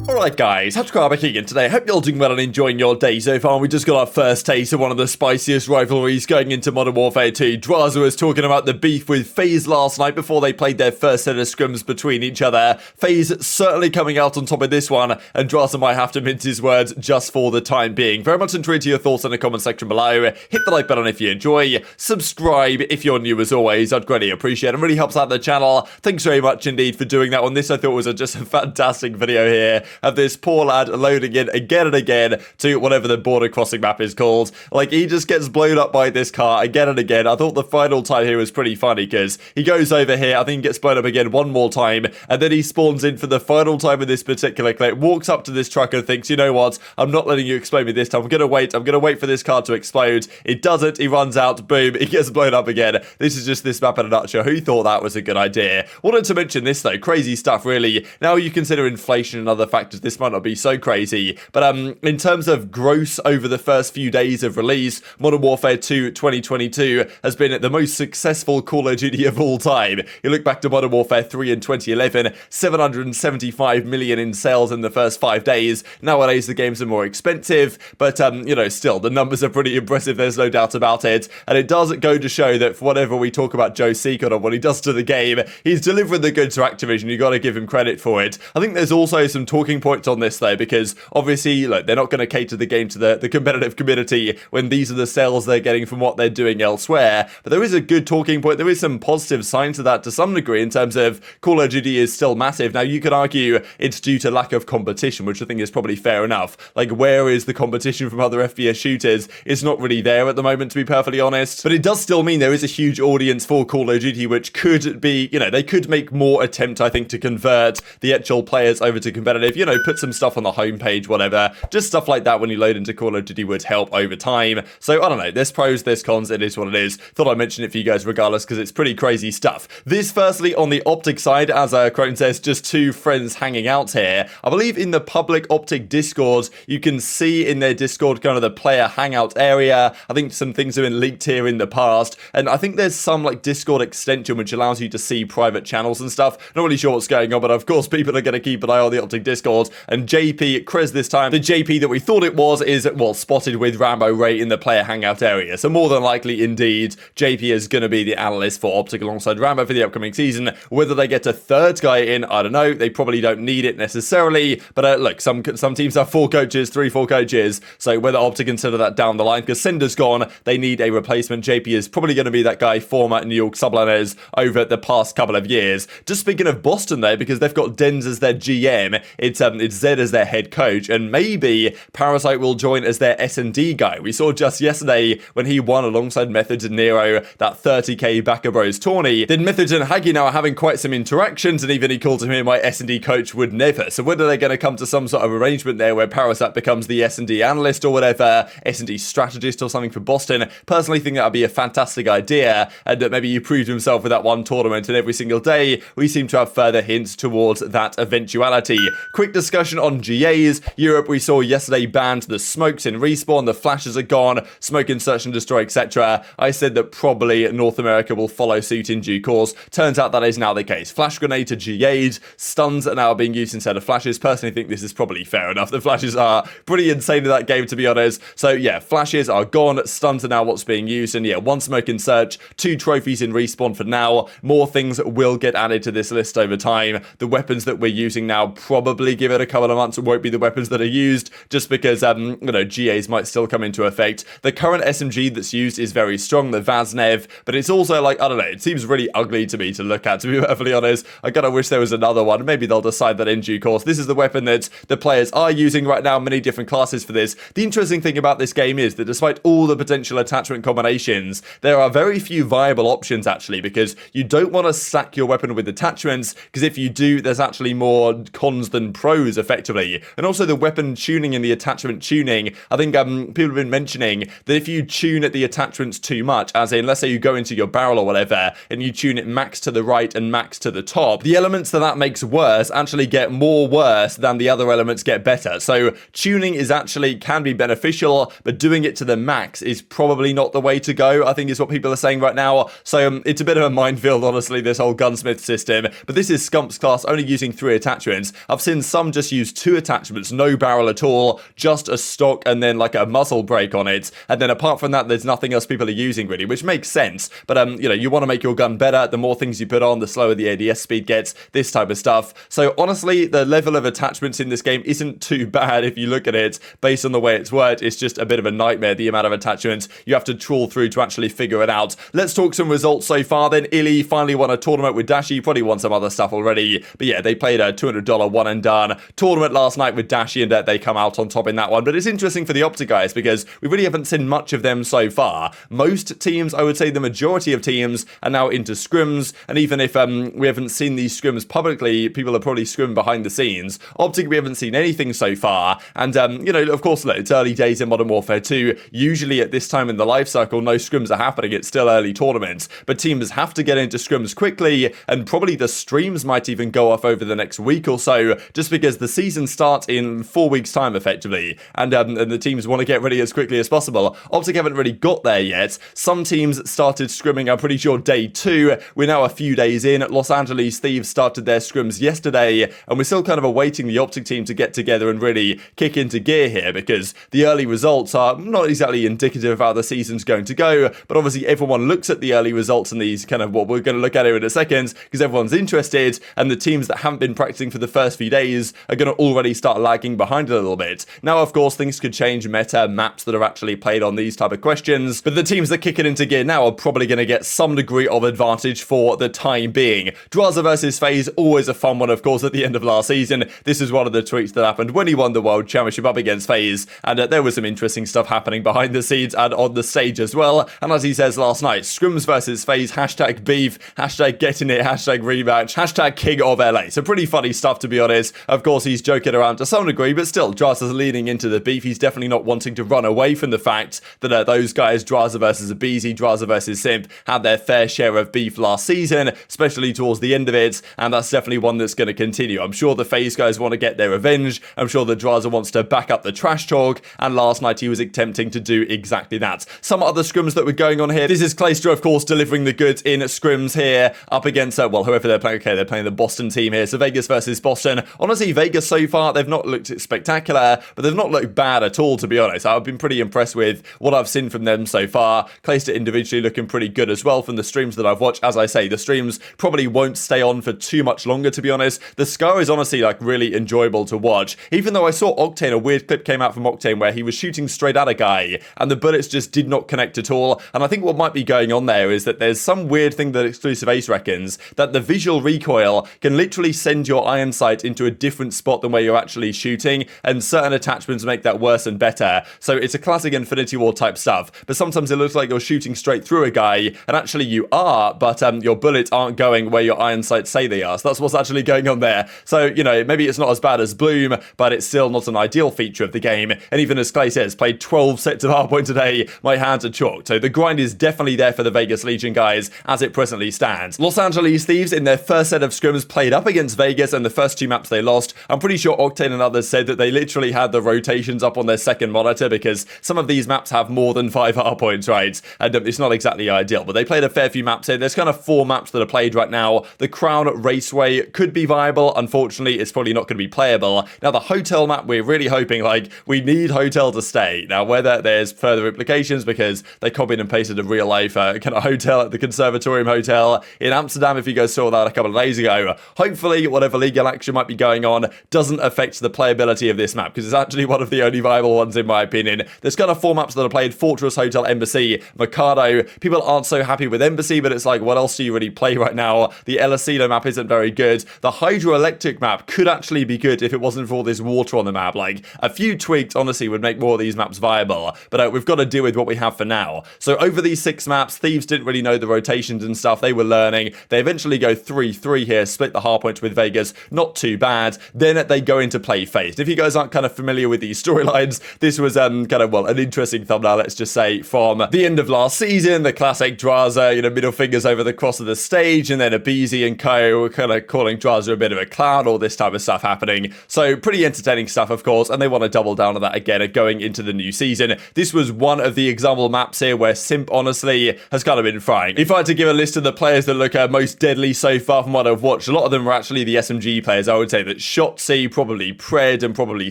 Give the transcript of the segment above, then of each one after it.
Alright guys, TacticalRab back again today. Hope you're all doing well and enjoying your day so far. We just got our first taste of one of the spiciest rivalries going into Modern Warfare 2. Drazah was talking about the beef with FaZe last night before they played their first set of scrims between each other. FaZe certainly coming out on top of this one, and Drazah might have to mince his words just for the time being. Very much intrigued to your thoughts in the comment section below. Hit the like button if you enjoy. Subscribe if you're new as always. I'd greatly appreciate it. It really helps out the channel. Thanks very much indeed for doing that one. This I thought was just a fantastic video here of this poor lad loading in again and again to whatever the border crossing map is called. Like, he just gets blown up by this car again and again. I thought the final time here was pretty funny because he goes over here, I think he gets blown up again one more time, and then he spawns in for the final time in this particular clip, walks up to this truck and thinks, you know what, I'm not letting you explode me this time. I'm gonna wait for this car to explode. It doesn't, he runs out, boom, he gets blown up again. This is just this map in a nutshell. Who thought that was a good idea? Wanted to mention this though, crazy stuff really. Now you consider inflation and other factors, this might not be so crazy, but in terms of gross over the first few days of release, Modern Warfare 2 2022 has been the most successful Call of Duty of all time. You look back to Modern Warfare 3 in 2011, 775 million in sales in the first 5 days. Nowadays the games are more expensive, but you know, still the numbers are pretty impressive, there's no doubt about it, and it does go to show that for whatever we talk about Joe Secret or what he does to the game, he's delivering the goods to Activision. You got to give him credit for it. I think there's also some talking points on this though, because obviously, look, they're not going to cater the game to the competitive community when these are the sales they're getting from what they're doing elsewhere. But there is a good talking point. There is some positive signs to that to some degree in terms of Call of Duty is still massive. Now, you could argue it's due to lack of competition, which I think is probably fair enough. Like, where is the competition from other FPS shooters? It's not really there at the moment, to be perfectly honest. But it does still mean there is a huge audience for Call of Duty, which could be, you know, they could make more attempt, I think, to convert the actual players over to competitive. You know, put some stuff on the homepage, whatever. Just stuff like that when you load into Call of Duty would help over time. So, I don't know. There's pros, there's cons. It is what it is. Thought I'd mention it for you guys regardless because it's pretty crazy stuff. This, firstly, on the OpTic side, as Crone says, just two friends hanging out here. I believe in the public OpTic Discord, you can see in their Discord kind of the player hangout area. I think some things have been leaked here in the past. And I think there's some, like, Discord extension which allows you to see private channels and stuff. Not really sure what's going on, but of course, people are going to keep an eye on the OpTic Discord. And JPKrez this time, the JP that we thought it was, is, well, spotted with Rambo Ray in the player hangout area. So more than likely, indeed, JP is going to be the analyst for OpTic alongside Rambo for the upcoming season. Whether they get a third guy in, I don't know. They probably don't need it necessarily. But look, some teams have 4 coaches, 3-4 coaches. So whether OpTic consider that down the line, because Cinder's gone, they need a replacement. JP is probably going to be that guy, former New York Subliners over the past couple of years. Just speaking of Boston there, because they've got Denz as their GM, it's Zed as their head coach, and maybe Parasite will join as their S&D guy. We saw just yesterday when he won alongside Methods and Nero that 30k Backer Bros tourney. Then Methods and Haggy now are having quite some interactions, and even he called him here, my S&D coach would never. So whether they're going to come to some sort of arrangement there where Parasite becomes the S&D analyst or whatever, S&D strategist or something for Boston, personally think that would be a fantastic idea, and that maybe he proved himself with that one tournament, and every single day we seem to have further hints towards that eventuality. Quick discussion on GAs. Europe we saw yesterday banned the smokes in respawn, the flashes are gone, smoke in search and destroy, etc. I said that probably North America will follow suit in due course. Turns out that is now the case. Flash grenade to GAs, stuns are now being used instead of flashes. Personally think this is probably fair enough. The flashes are pretty insane in that game, to be honest. So yeah, flashes are gone, stuns are now what's being used, and yeah, 1 smoke in search, 2 trophies in respawn for now. More things will get added to this list over time. The weapons that we're using now, probably give it a couple of months, won't be the weapons that are used, just because you know, GAs might still come into effect. The current SMG that's used is very strong, the Vaznev, but it's also like, I don't know, it seems really ugly to me to look at, to be perfectly honest. I kind of wish there was another one. Maybe they'll decide that in due course. This is the weapon that the players are using right now, many different classes for this. The interesting thing about this game is that despite all the potential attachment combinations, there are very few viable options actually, because you don't want to stack your weapon with attachments, because if you do, there's actually more cons than pros effectively. And also the weapon tuning and the attachment tuning, I think people have been mentioning that if you tune at the attachments too much, as in let's say you go into your barrel or whatever and you tune it max to the right and max to the top, the elements that makes worse actually get more worse than the other elements get better. So tuning is actually can be beneficial, but doing it to the max is probably not the way to go, I think is what people are saying right now. So it's a bit of a minefield, honestly, this whole gunsmith system. But this is Scump's class, only using 3 attachments. I've seen some just use 2 attachments, no barrel at all, just a stock and then like a muzzle brake on it. And then apart from that, there's nothing else people are using really, which makes sense. But, you know, you want to make your gun better. The more things you put on, the slower the ADS speed gets, this type of stuff. So honestly, the level of attachments in this game isn't too bad if you look at it based on the way it's worked. It's just a bit of a nightmare, the amount of attachments you have to trawl through to actually figure it out. Let's talk some results so far then. iLLeY finally won a tournament with Dashy. Probably won some other stuff already. But yeah, they played a $200 one and done tournament last night with Dashy, and they come out on top in that one. But it's interesting for the OpTic guys because we really haven't seen much of them so far. Most teams, I would say the majority of teams, are now into scrims. And even if we haven't seen these scrims publicly, people are probably scrimming behind the scenes. OpTic, we haven't seen anything so far. And, you know, of course, look, it's early days in Modern Warfare 2. Usually at this time in the life cycle, no scrims are happening. It's still early tournaments. But teams have to get into scrims quickly, and probably the streams might even go off over the next week or so, just because the season starts in 4 weeks' time, effectively. And the teams want to get ready as quickly as possible. OpTic haven't really got there yet. Some teams started scrimming, I'm pretty sure, day 2. We're now a few days in. Los Angeles Thieves started their scrims yesterday, and we're still kind of awaiting the OpTic team to get together and really kick into gear here, because the early results are not exactly indicative of how the season's going to go, but obviously everyone looks at the early results and these kind of what we're going to look at here in a second, because everyone's interested, and the teams that haven't been practicing for the first few days are going to already start lagging behind a little bit. Now, of course, things could change, meta, maps that are actually played on these type of questions, but the teams that kick it into gear now are probably going to get some degree of advantage for the time being. Drazah versus FaZe, always a fun one, of course, at the end of last season. This is one of the tweets that happened when he won the World Championship up against FaZe, and there was some interesting stuff happening behind the scenes and on the stage as well. And as he says last night, scrims versus FaZe, hashtag beef, hashtag getting it, hashtag rematch, hashtag king of LA. So pretty funny stuff, to be honest. Of course, he's joking around to some degree, but still, Drazah's leaning into the beef. He's definitely not wanting to run away from the fact that those guys, Drazah versus aBeZy, Drazah versus Simp, had their fair share of beef last season, especially towards the end of it, and that's definitely one that's going to continue. I'm sure the FaZe guys want to get their revenge. I'm sure that Drazah wants to back up the trash talk, and last night he was attempting to do exactly that. Some other scrims that were going on here. This is Clayster, of course, delivering the goods in scrims here, up against, well, whoever they're playing. Okay, they're playing the Boston team here, so Vegas versus Boston. Honestly, Vegas so far, they've not looked spectacular, but they've not looked bad at all, to be honest. I've been pretty impressed with what I've seen from them so far. Clayster individually looking pretty good as well from the streams that I've watched. As I say, the streams probably won't stay on for too much longer, to be honest. The Scar is honestly like really enjoyable to watch. Even though I saw Octane, a weird clip came out from Octane where he was shooting straight at a guy and the bullets just did not connect at all. And I think what might be going on there is that there's some weird thing that Exclusive Ace reckons, that the visual recoil can literally send your iron sight into a different spot than where you're actually shooting, and certain attachments make that worse and better. So it's a classic Infinity War type stuff, but sometimes it looks like you're shooting straight through a guy, and actually you are, but your bullets aren't going where your iron sights say they are. So that's what's actually going on there. So, you know, maybe it's not as bad as Bloom, but it's still not an ideal feature of the game. And even as Clay says, played 12 sets of hardpoint today, my hands are chalked. So the grind is definitely there for the Vegas Legion guys as it presently stands. Los Angeles Thieves in their first set of scrims played up against Vegas, and the first 2 maps they lost. I'm pretty sure Octane and others said that they literally had the rotations up on their second monitor because some of these maps have more than 5 hardpoints, right? And it's not exactly ideal, but they played a fair few maps here. There's kind of 4 maps that are played right now. The Crown Raceway could be viable. Unfortunately, it's probably not going to be playable. Now, the hotel map, we're really hoping, like, we need hotel to stay. Now, whether there's further implications because they copied and pasted a real life kind of hotel at the Conservatorium Hotel in Amsterdam, if you guys saw that a couple of days ago. Hopefully, whatever legal action might be going on doesn't affect the playability of this map, because it's actually one of the only viable ones in my opinion. There's kind of 4 maps that are played: Fortress, Hotel, Embassy, Mercado. People aren't so happy with Embassy, but it's like, what else do you really play right now? The El Asilo map isn't very good. The Hydroelectric map could actually be good if it wasn't for all this water on the map. Like, a few tweaks honestly would make more of these maps viable, but we've got to deal with what we have for now. So over these 6 maps, Thieves didn't really know the rotations and stuff. They were learning. They eventually go 3-3 here, split the hardpoints with Vegas. Not too bad. Then they go into play FaZe. If you guys aren't kind of familiar with these storylines, this was kind of, well, an interesting thumbnail, let's just say, from the end of last season. The classic Drazah, you know, middle fingers over the cross of the stage, and then aBeZy and co were kind of calling Drazah a bit of a clown, all this type of stuff happening. So pretty entertaining stuff, of course, and they want to double down on that again going into the new season. This was one of the example maps here where Simp honestly has kind of been frying. If I had to give a list of the players that look most deadly so far from what I've watched, a lot of them are actually the SMG players, I would say, that Shotzzy, probably Pred, and probably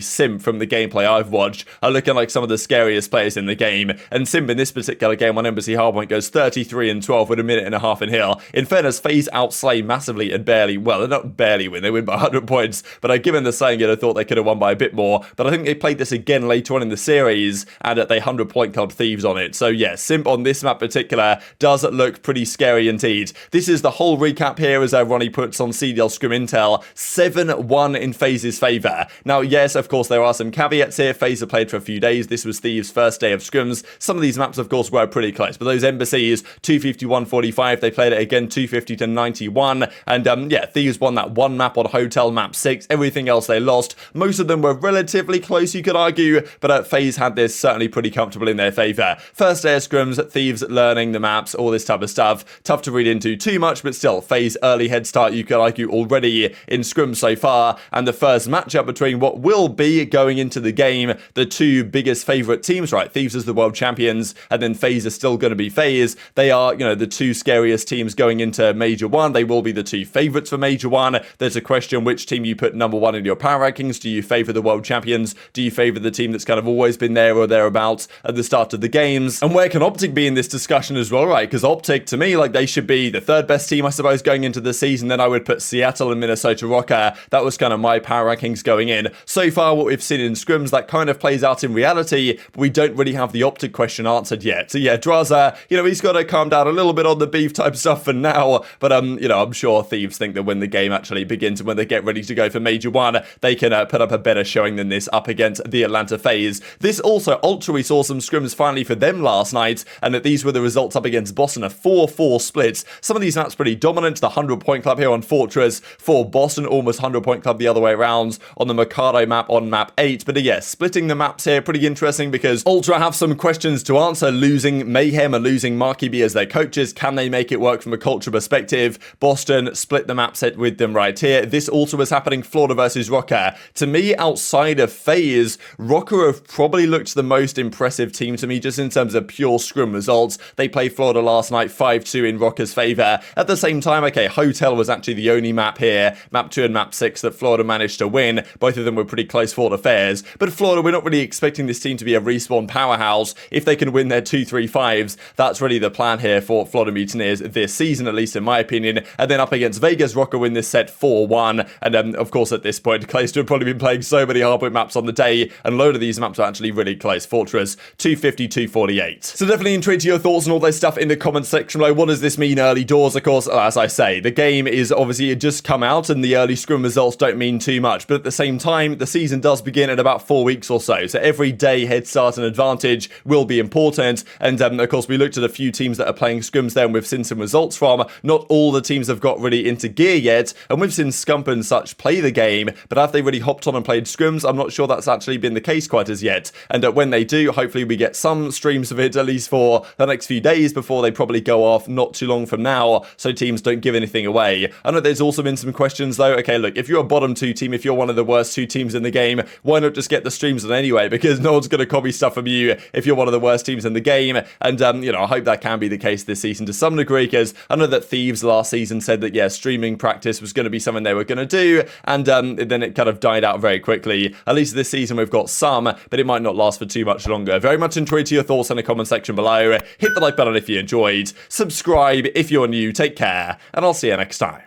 Simp from the gameplay I've watched are looking like some of the scariest players in the game. And Simp in this particular game on Embassy Hardpoint goes 33-12 with a minute and a half in Hill. In fairness, FaZe outslay massively and barely, well, they're not barely win, they win by 100 points, but given the saying it, I thought they could have won by a bit more. But I think they played this again later on in the series, and they 100-point club Thieves on it. So yeah, Simp on this map particular does look pretty scary indeed. This is the whole recap here as Ronnie puts on CDL Scrim Intel, 7-1 in FaZe's favour. Now, yes, of course, there are some caveats here. FaZe have played for a few days. This was Thieves' first day of scrims. Some of these maps, of course, were pretty close, but those embassies, 251-45, they played it again, 250-91, and yeah, Thieves won that one map on Hotel Map 6. Everything else they lost. Most of them were relatively close, you could argue, but FaZe had this certainly pretty comfortable in their favour. First day of scrims, Thieves learning the maps, all this type of stuff. Tough to read into too much, but still, FaZe early head start, you could argue, already in scrims so far, and the first matchup between what will be, going into the game, the two biggest favourite teams, right? Thieves as the world champions, and then FaZe is still going to be FaZe. They are, you know, the two scariest teams going into Major 1. They will be the two favourites for Major 1. There's a question which team you put number 1 in your power rankings. Do you favour the world champions? Do you favour the team that's kind of always been there or thereabouts at the start of the games? And where can OpTic be in this discussion as well, right? Because OpTic, to me, like, they should be the third best team, I suppose, going into the season. Then I would put Seattle and Minnesota Rokkr. That was kind of my power rankings going in. So far, what we've seen in scrims, that kind of plays out in reality, but we don't really have the OpTic question answered yet. So yeah, Drazah, you know, he's got to calm down a little bit on the beef type stuff for now, but you know, I'm sure Thieves think that when the game actually begins and when they get ready to go for Major 1, they can put up a better showing than this up against the Atlanta FaZe. This also, Ultra, we saw some scrims finally for them last night, and that these were the results up against Boston, a 4-4 split. Some of these maps pretty dominant. The 100-point club here on Fortress for Boston, almost 100-point club the other way around on the Mikado map on map 8. But yeah, splitting the maps here, pretty interesting because Ultra have some questions to answer, losing Mayhem and losing Marky B as their coaches. Can they make it work from a culture perspective? Boston split the map set with them right here. This also was happening, Florida versus Rokkr. To me, outside of FaZe, Rokkr have probably looked the most impressive team to me just in terms of pure scrum results. They played Florida last night 5-2 in Rokkr's favour. At the same time, okay, Hotel was actually the only map here, map 2 and map 6, that Florida managed to win. Both of them were pretty close fought affairs, but Florida, we're not really expecting this team to be a respawn powerhouse. If they can win their 2-3-5s, that's really the plan here for Florida Mutineers this season, at least in my opinion. And then up against Vegas, Rokkr win this set 4-1, and of course at this point, Clayster had probably been playing so many hardpoint maps on the day, and a load of these maps are actually really close. Fortress, 250-248. So definitely intrigued to your thoughts and all this stuff in the comments section below. What does this mean early doors? Of course, as I say, the game is obviously just come out, and the early scrum results don't mean too much, but at the same time, the season does begin in about 4 weeks or so every day head start and advantage will be important. And of course, we looked at a few teams that are playing scrims there, and we've seen some results from. Not all the teams have got really into gear yet, and we've seen Scump and such play the game, but have they really hopped on and played scrims? I'm not sure that's actually been the case quite as yet. And when they do, hopefully we get some streams of it, at least for the next few days before they probably go off not too long from now, so teams don't give anything away. I know there's also been some questions though. Okay, look, if you're a bottom 2 team, if you're one of the worst 2 teams in the game, why not just get the streams on anyway? Because no one's going to copy stuff from you if you're one of the worst teams in the game. And you know, I hope that can be the case this season to some degree, because I know that Thieves last season said that, yeah, streaming practice was going to be something they were going to do, and then it kind of died out very quickly. At least this season we've got some, but it might not last for too much longer. Very much intrigued to your thoughts in the comment section below. Hit the like button if you enjoyed, subscribe if you're new, take care, and I'll see you next time.